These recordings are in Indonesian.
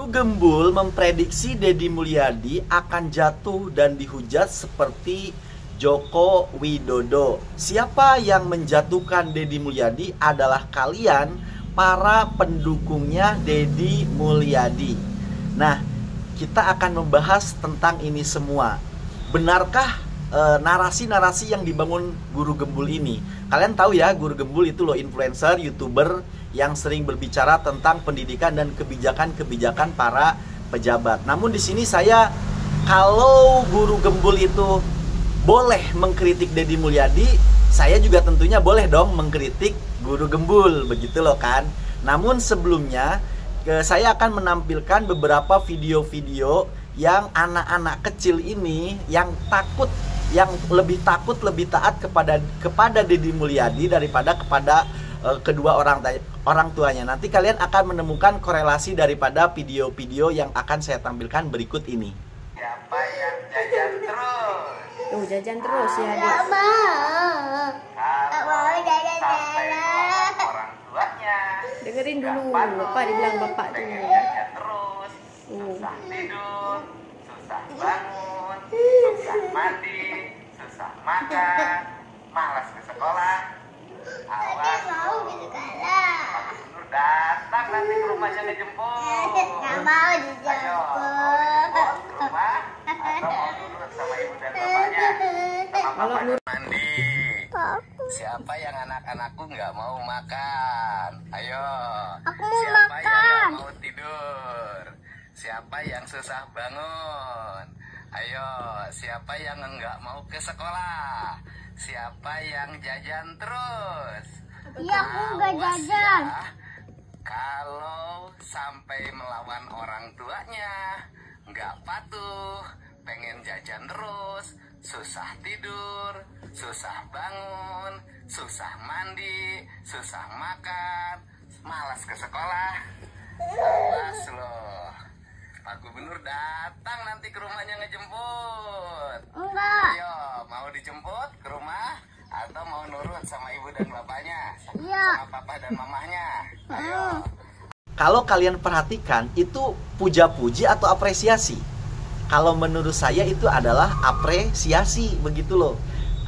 Gembul memprediksi Deddy Mulyadi akan jatuh dan dihujat seperti Joko Widodo. Siapa yang menjatuhkan Deddy Mulyadi adalah kalian, para pendukungnya Deddy Mulyadi. Nah, kita akan membahas tentang ini semua. Benarkah narasi-narasi yang dibangun Guru Gembul ini? Kalian tahu ya, Guru Gembul itu loh influencer, YouTuber yang sering berbicara tentang pendidikan dan kebijakan-kebijakan para pejabat. Namun di sini saya, kalau Guru Gembul itu boleh mengkritik Deddy Mulyadi, saya juga tentunya boleh dong mengkritik Guru Gembul, begitu loh kan. Namun sebelumnya saya akan menampilkan beberapa video-video yang anak-anak kecil ini yang takut, yang lebih takut, lebih taat kepada Deddy Mulyadi daripada kepada kedua orang tuanya. Nanti kalian akan menemukan korelasi daripada video-video yang akan saya tampilkan berikut ini. Siapa yang jajan terus? Tuh jajan terus ya adik. Kalau sampai orang tuanya. Dengerin dulu apa dibilang bapak tuh. Jajan terus, susah tidur, susah bangun, susah mandi, susah makan, malas ke sekolah. Awas Pak Gubernur datang nanti ke rumahnya ngejemput. Nggak mau dijemput. Ke rumah atau mau nurut sama ibu dan bapaknya? Sama bapaknya mandi. Siapa yang anak-anakku nggak mau makan? Ayo. Aku mau Siapa yang makan. nggak mau tidur? Siapa yang susah bangun? Ayo. Siapa yang nggak mau ke sekolah? Siapa yang jajan terus? Iya, aku nggak Awas jajan. ya, kalau sampai melawan orang tuanya, nggak patuh, pengen jajan terus, susah tidur, susah bangun, susah mandi, susah makan, malas ke sekolah. Awas loh, Pak Gubernur datang nanti ke rumahnya ngejemput. Enggak. Ayo, mau dijemput ke rumah atau mau nurut sama ibu dan bapaknya? Iya. Sama papa dan mamahnya? Ayo. Kalau kalian perhatikan, itu puja-puji atau apresiasi? Kalau menurut saya itu adalah apresiasi, begitu loh.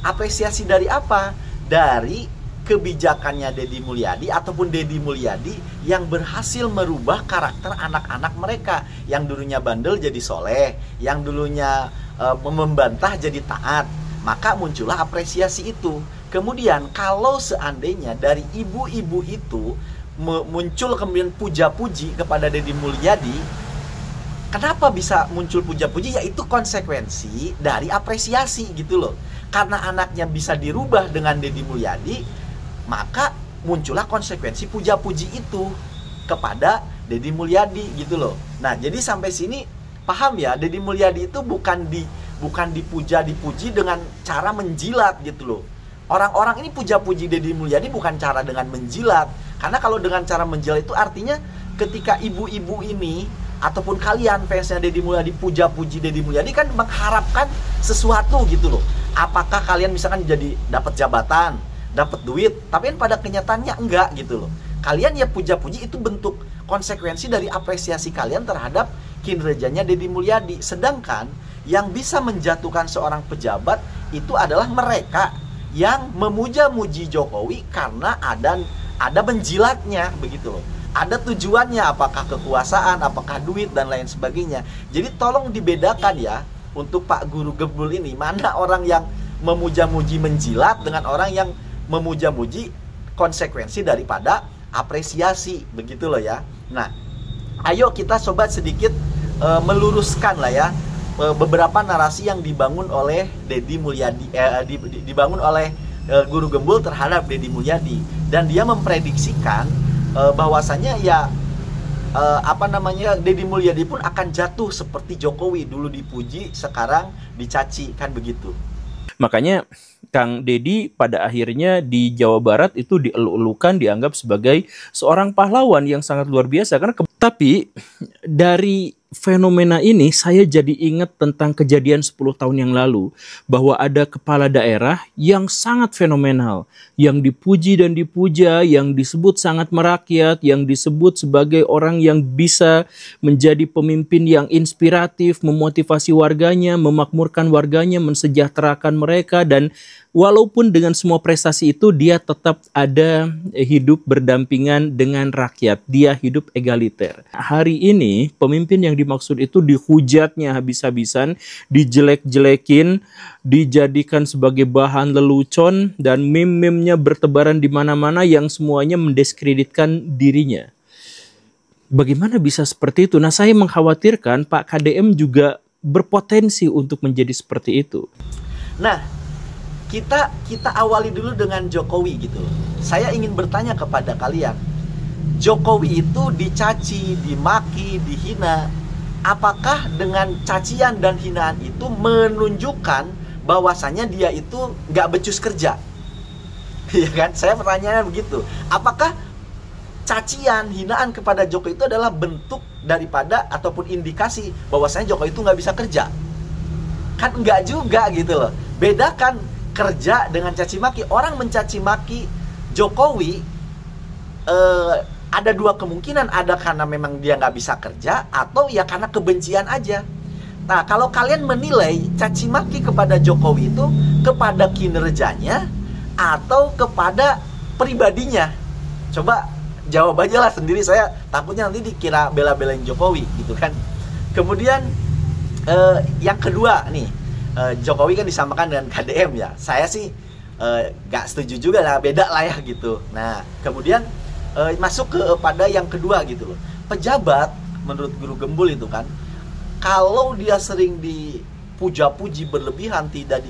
Apresiasi dari apa? Dari kebijakannya Deddy Mulyadi ataupun Deddy Mulyadi yang berhasil merubah karakter anak-anak mereka. Yang dulunya bandel jadi soleh, yang dulunya membantah jadi taat. Maka muncullah apresiasi itu. Kemudian kalau seandainya dari ibu-ibu itu muncul kemudian puja-puji kepada Deddy Mulyadi, kenapa bisa muncul puja-puji? Yaitu konsekuensi dari apresiasi gitu loh. Karena anaknya bisa dirubah dengan Deddy Mulyadi, maka muncullah konsekuensi puja-puji itu kepada Deddy Mulyadi gitu loh. Nah, jadi sampai sini paham ya, Deddy Mulyadi itu bukan dipuja-dipuji dengan cara menjilat gitu loh. Orang-orang ini puja-puji Deddy Mulyadi bukan cara dengan menjilat. Karena kalau dengan cara menjilat itu artinya ketika ibu-ibu ini ataupun kalian fansnya Deddy Mulyadi puja-puji Deddy Mulyadi kan mengharapkan sesuatu gitu loh. Apakah kalian misalkan jadi dapat jabatan, dapat duit, tapi kan pada kenyataannya enggak gitu loh. Kalian ya puja-puji itu bentuk konsekuensi dari apresiasi kalian terhadap kinerjanya Deddy Mulyadi. Sedangkan yang bisa menjatuhkan seorang pejabat itu adalah mereka yang memuja-muji Jokowi karena ada menjilatnya begitu loh. Ada tujuannya, apakah kekuasaan, apakah duit dan lain sebagainya. Jadi tolong dibedakan ya untuk Pak Guru Gembul ini, mana orang yang memuja-muji menjilat dengan orang yang memuja-muji konsekuensi daripada apresiasi begitu loh ya. Nah, ayo kita coba sedikit meluruskan lah ya beberapa narasi yang dibangun oleh Deddy Mulyadi, dibangun oleh Guru Gembul terhadap Deddy Mulyadi, dan dia memprediksikan bahwasanya ya Deddy Mulyadi pun akan jatuh seperti Jokowi, dulu dipuji sekarang dicaci, kan begitu. Makanya Kang Deddy pada akhirnya di Jawa Barat itu dieluk-elukan, dianggap sebagai seorang pahlawan yang sangat luar biasa. Tapi dari fenomena ini saya jadi ingat tentang kejadian 10 tahun yang lalu, bahwa ada kepala daerah yang sangat fenomenal, yang dipuji dan dipuja, yang disebut sangat merakyat, yang disebut sebagai orang yang bisa menjadi pemimpin yang inspiratif, memotivasi warganya, memakmurkan warganya, mensejahterakan mereka, dan walaupun dengan semua prestasi itu dia tetap ada hidup berdampingan dengan rakyat. Dia hidup egaliter. Hari ini pemimpin yang dimaksud itu dihujatnya habis-habisan, dijelek-jelekin, dijadikan sebagai bahan lelucon, dan meme-memenya bertebaran di mana-mana yang semuanya mendiskreditkan dirinya. Bagaimana bisa seperti itu? Nah, saya mengkhawatirkan Pak KDM juga berpotensi untuk menjadi seperti itu. Nah, kita awali dulu dengan Jokowi gitu. Saya ingin bertanya kepada kalian, Jokowi itu dicaci, dimaki, dihina. Apakah dengan cacian dan hinaan itu menunjukkan bahwasannya dia itu nggak becus kerja? Ya kan? Saya pertanyaannya begitu. Apakah cacian, hinaan kepada Jokowi itu adalah bentuk daripada ataupun indikasi bahwasanya Jokowi itu nggak bisa kerja? Kan nggak juga gitu loh. Bedakan kerja dengan caci maki. Orang mencaci maki Jokowi ada dua kemungkinan, ada karena memang dia nggak bisa kerja, atau ya karena kebencian aja. Nah, kalau kalian menilai caci maki kepada Jokowi itu kepada kinerjanya atau kepada pribadinya, coba jawab aja lah sendiri. Saya takutnya nanti dikira bela-belain Jokowi gitu kan. Kemudian yang kedua nih, Jokowi kan disamakan dengan KDM ya. Saya sih gak setuju juga lah, beda lah ya gitu. Nah, kemudian masuk pada yang kedua gitu loh. Pejabat menurut Guru Gembul itu kan, kalau dia sering dipuja-puji berlebihan, tidak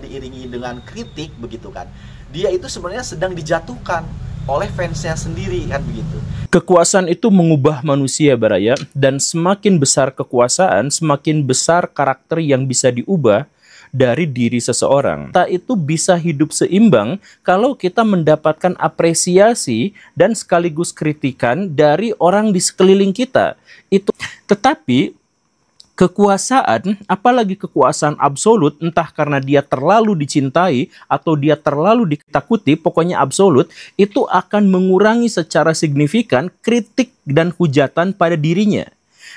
diiringi dengan kritik begitu kan, dia itu sebenarnya sedang dijatuhkan oleh fansnya sendiri kan begitu. Kekuasaan itu mengubah manusia, Baraya, dan semakin besar kekuasaan, semakin besar karakter yang bisa diubah dari diri seseorang. Kita itu bisa hidup seimbang kalau kita mendapatkan apresiasi dan sekaligus kritikan dari orang di sekeliling kita. Tetapi kekuasaan, apalagi kekuasaan absolut, entah karena dia terlalu dicintai atau dia terlalu ditakuti, pokoknya absolut, itu akan mengurangi secara signifikan kritik dan hujatan pada dirinya.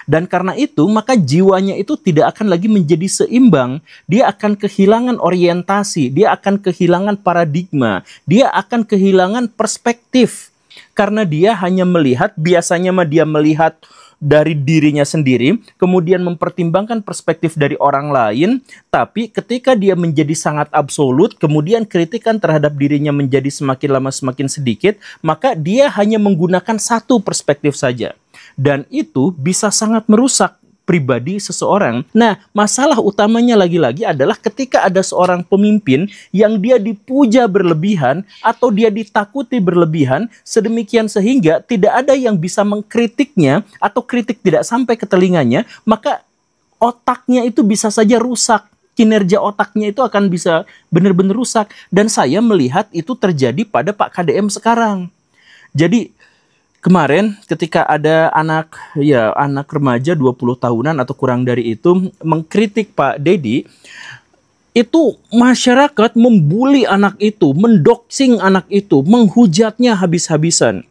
Dan karena itu, maka jiwanya itu tidak akan lagi menjadi seimbang. Dia akan kehilangan orientasi, dia akan kehilangan paradigma, dia akan kehilangan perspektif. Karena dia hanya melihat, biasanya dia melihat dari dirinya sendiri, kemudian mempertimbangkan perspektif dari orang lain, tapi ketika dia menjadi sangat absolut, kemudian kritikan terhadap dirinya menjadi semakin lama semakin sedikit, maka dia hanya menggunakan satu perspektif saja. Dan itu bisa sangat merusak pribadi seseorang. Nah, masalah utamanya lagi-lagi adalah ketika ada seorang pemimpin yang dia dipuja berlebihan atau dia ditakuti berlebihan, sedemikian sehingga tidak ada yang bisa mengkritiknya atau kritik tidak sampai ke telinganya, maka otaknya itu bisa saja rusak. Kinerja otaknya itu akan bisa benar-benar rusak. Dan saya melihat itu terjadi pada Pak KDM sekarang. Jadi kemarin ketika ada anak remaja 20 tahunan atau kurang dari itu mengkritik Pak Dedi, itu masyarakat membuli anak itu, mendoxing anak itu, menghujatnya habis-habisan.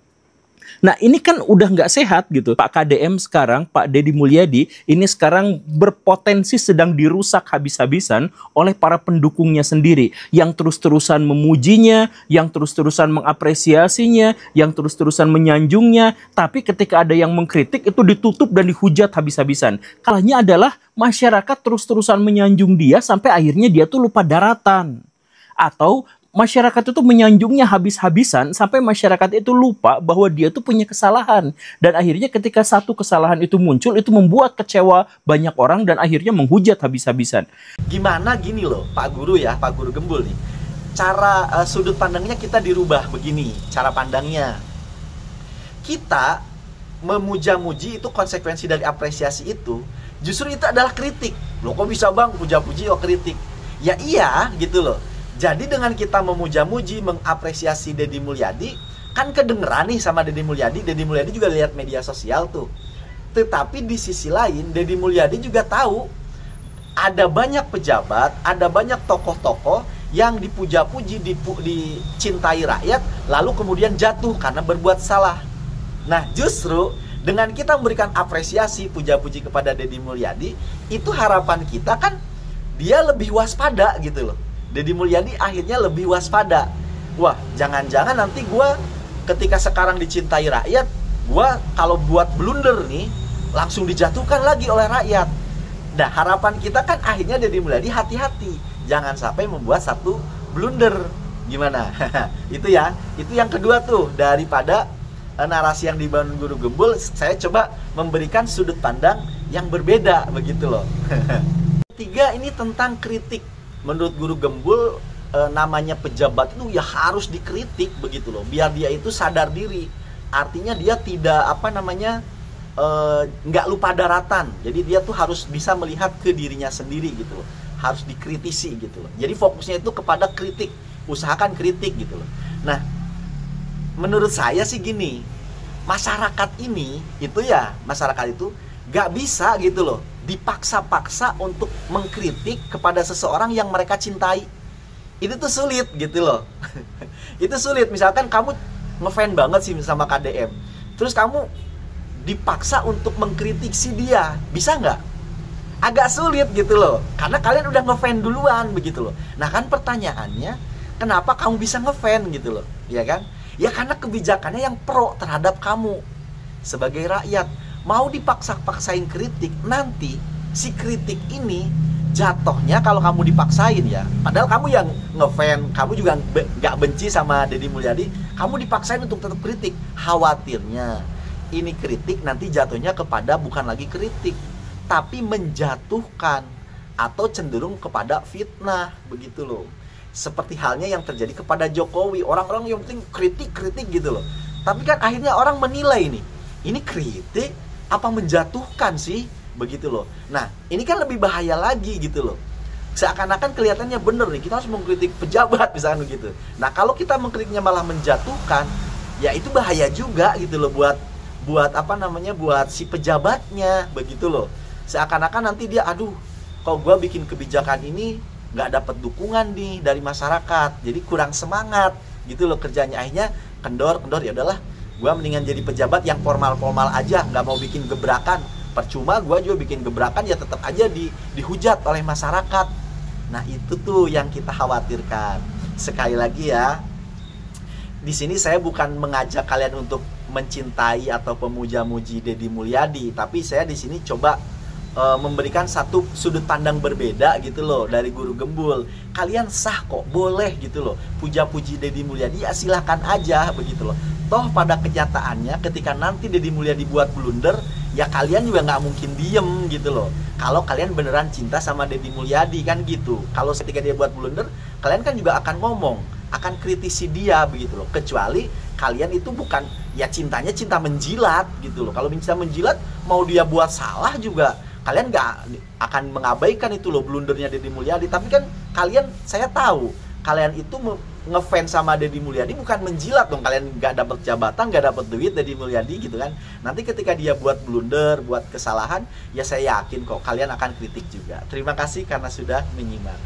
Nah, ini kan udah nggak sehat gitu. Pak KDM sekarang, Pak Deddy Mulyadi, ini sekarang berpotensi sedang dirusak habis-habisan oleh para pendukungnya sendiri. Yang terus-terusan memujinya, yang terus-terusan mengapresiasinya, yang terus-terusan menyanjungnya. Tapi ketika ada yang mengkritik, itu ditutup dan dihujat habis-habisan. Kalahnya adalah masyarakat terus-terusan menyanjung dia sampai akhirnya dia tuh lupa daratan. Atau masyarakat itu menyanjungnya habis-habisan sampai masyarakat itu lupa bahwa dia tuh punya kesalahan. Dan akhirnya ketika satu kesalahan itu muncul, itu membuat kecewa banyak orang dan akhirnya menghujat habis-habisan. Gimana gini loh, Pak Guru ya, Pak Guru Gembul nih. Cara sudut pandangnya kita dirubah begini, cara pandangnya. Kita memuja-muji itu konsekuensi dari apresiasi itu, justru itu adalah kritik. Loh kok bisa bang, puja-puji oh kritik. Ya iya gitu loh. Jadi dengan kita memuja-muji, mengapresiasi Deddy Mulyadi, kan kedengeran nih sama Deddy Mulyadi. Deddy Mulyadi juga lihat media sosial tuh. Tetapi di sisi lain Deddy Mulyadi juga tahu ada banyak pejabat, ada banyak tokoh-tokoh yang dipuja-puji, dicintai rakyat, lalu kemudian jatuh karena berbuat salah. Nah, justru dengan kita memberikan apresiasi, puja-puji kepada Deddy Mulyadi, itu harapan kita kan dia lebih waspada gitu loh. Deddy Mulyadi akhirnya lebih waspada. Wah, jangan-jangan nanti gue ketika sekarang dicintai rakyat, gue kalau buat blunder nih, langsung dijatuhkan lagi oleh rakyat. Nah, harapan kita kan akhirnya Deddy Mulyadi hati-hati, jangan sampai membuat satu blunder. Gimana? Itu ya, itu yang kedua tuh, daripada narasi yang dibangun Guru Gembul, saya coba memberikan sudut pandang yang berbeda begitu loh. Ketiga, ini tentang kritik. Menurut Guru Gembul, namanya pejabat itu ya harus dikritik begitu loh, biar dia itu sadar diri. Artinya dia tidak nggak lupa daratan. Jadi dia tuh harus bisa melihat ke dirinya sendiri gitu loh, harus dikritisi gitu loh. Jadi fokusnya itu kepada kritik, usahakan kritik gitu loh. Nah, menurut saya sih gini, masyarakat itu nggak bisa gitu loh dipaksa-paksa untuk mengkritik kepada seseorang yang mereka cintai. Itu tuh sulit gitu loh. Itu sulit. Misalkan kamu ngefans banget sih sama KDM, terus kamu dipaksa untuk mengkritisi dia, bisa nggak? Agak sulit gitu loh, karena kalian udah ngefans duluan begitu loh. Nah kan pertanyaannya, kenapa kamu bisa ngefans gitu loh, ya kan? Ya karena kebijakannya yang pro terhadap kamu sebagai rakyat. Mau dipaksa-paksain kritik, nanti si kritik ini jatuhnya kalau kamu dipaksain ya, padahal kamu yang ngefans, kamu juga nggak benci sama Deddy Mulyadi, kamu dipaksain untuk tetap kritik. Khawatirnya ini kritik nanti jatuhnya kepada bukan lagi kritik, tapi menjatuhkan atau cenderung kepada fitnah begitu loh. Seperti halnya yang terjadi kepada Jokowi, orang-orang yang penting kritik gitu loh. Tapi kan akhirnya orang menilai ini kritik apa menjatuhkan sih begitu loh. Nah, ini kan lebih bahaya lagi gitu loh. Seakan-akan kelihatannya bener nih, kita harus mengkritik pejabat misalkan begitu. Nah, kalau kita mengkritiknya malah menjatuhkan, ya itu bahaya juga gitu loh buat si pejabatnya begitu loh. Seakan-akan nanti dia, aduh, kok gue bikin kebijakan ini nggak dapat dukungan nih dari masyarakat, jadi kurang semangat gitu loh kerjanya. Akhirnya kendor, ya udahlah, gue mendingan jadi pejabat yang formal aja, nggak mau bikin gebrakan. Percuma gue juga bikin gebrakan, ya tetap aja dihujat oleh masyarakat. Nah itu tuh yang kita khawatirkan. Sekali lagi ya, di sini saya bukan mengajak kalian untuk mencintai atau pemuja-muji Deddy Mulyadi, tapi saya di sini coba memberikan satu sudut pandang berbeda gitu loh dari Guru Gembul. Kalian sah kok, boleh gitu loh puja-puji Deddy Mulyadi, ya silahkan aja begitu loh. Toh pada kenyataannya ketika nanti Deddy Mulyadi buat blunder, ya kalian juga nggak mungkin diem gitu loh. Kalau kalian beneran cinta sama Deddy Mulyadi kan gitu. Kalau ketika dia buat blunder, kalian kan juga akan ngomong, akan kritisi dia begitu loh. Kecuali kalian itu bukan, ya cintanya cinta menjilat gitu loh. Kalau cinta menjilat, mau dia buat salah juga kalian nggak akan mengabaikan itu loh blundernya Deddy Mulyadi. Tapi kan kalian, saya tahu kalian itu ngefans sama Deddy Mulyadi bukan menjilat dong. Kalian nggak dapat jabatan, nggak dapat duit Deddy Mulyadi gitu kan. Nanti ketika dia buat blunder, buat kesalahan, ya saya yakin kok kalian akan kritik juga. Terima kasih karena sudah menyimak.